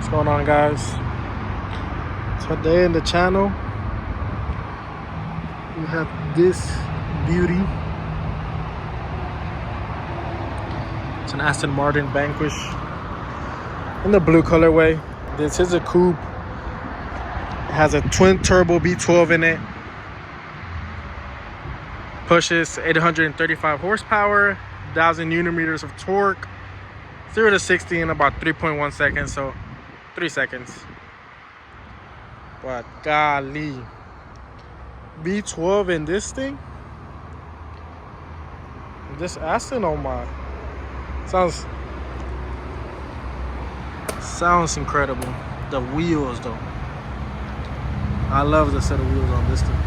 What's going on, guys? Today in the channel we have this beauty. It's an Aston Martin Vanquish in the blue colorway. This is a coupe. It has a twin turbo V12 in it. Pushes 835 horsepower, 1,000 newton meters of torque, 0 to 60 in about 3.1 seconds, so 3 seconds. But golly, V12 in this thing? This Aston, oh my. Sounds incredible. The wheels though. I love the set of wheels on this thing.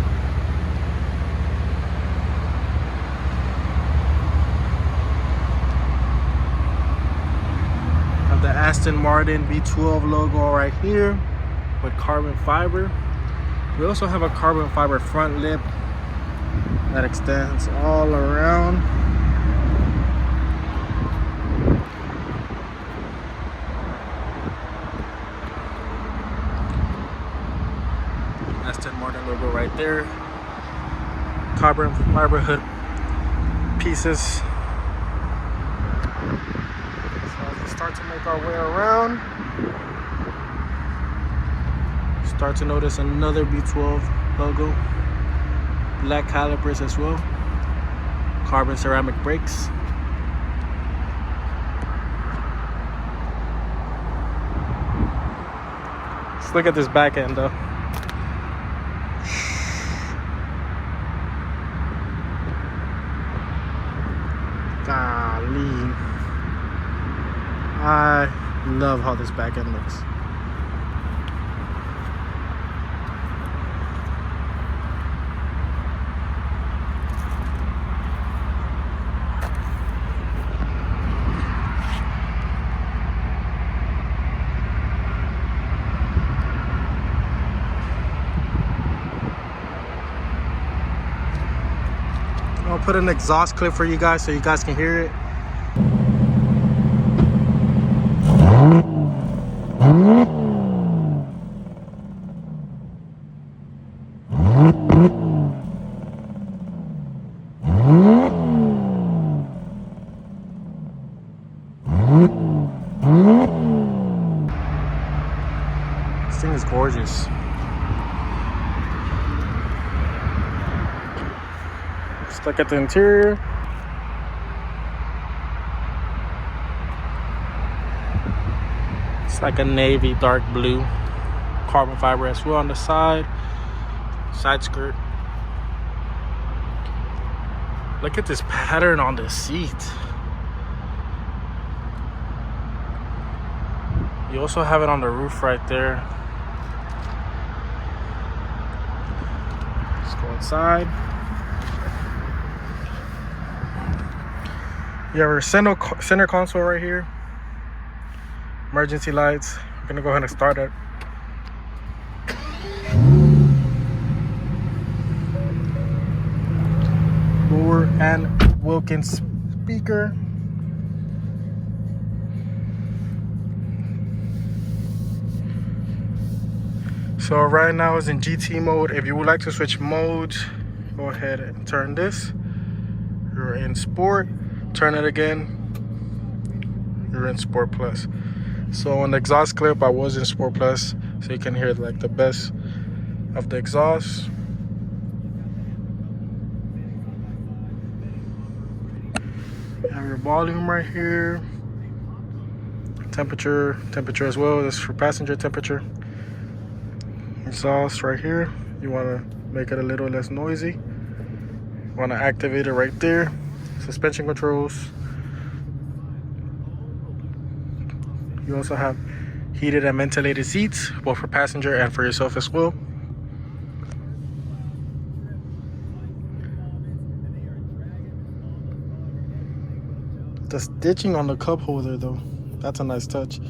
Have the Aston Martin V12 logo right here with carbon fiber. We also have a carbon fiber front lip that extends all around. Aston Martin logo right there. Carbon fiber hood pieces. So as we start to make our way around, start to notice another V12 logo. Black calipers as well. Carbon ceramic brakes. Let's look at this back end though. Golly. I love how this back end looks. I'll put an exhaust clip for you guys so you guys can hear it. This thing is gorgeous. Let's look at the interior. It's like a navy dark blue. Carbon fiber as well on the side skirt. Look at this pattern on the seat. You also have it on the roof right there. Let's go inside. You have our center console right here. Emergency lights. I'm gonna go ahead and start it. Moore and Wilkins speaker. So right now it's in GT mode. If you would like to switch modes, go ahead and turn this. You're in Sport. Turn it again. You're in Sport Plus. So on the exhaust clip, I was in Sport Plus, so you can hear like the best of the exhaust. You have your volume right here. Temperature as well. This is for passenger temperature. Exhaust right here. You want to make it a little less noisy. You want to activate it right there. Suspension controls. You also have heated and ventilated seats, both for passenger and for yourself as well. The stitching on the cup holder though, that's a nice touch.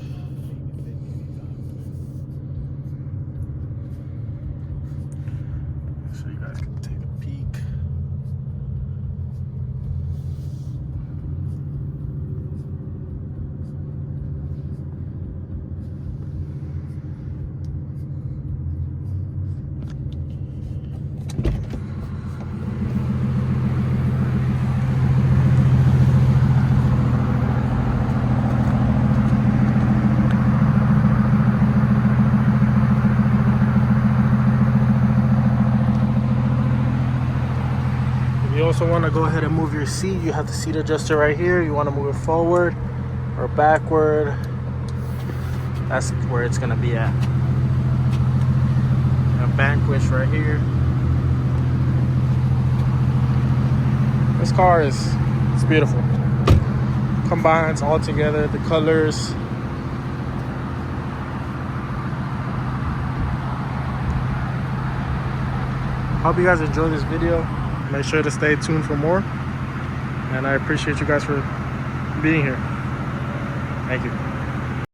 So you guys can take a peek. also want to go ahead and move your seat. You have the seat adjuster right here. You want to move it forward or backward. That's where it's going to be at. A Vanquish right here. This car it's beautiful. Combines all together, the colors. Hope you guys enjoyed this video. Make sure to stay tuned for more. And I appreciate you guys for being here. Thank you.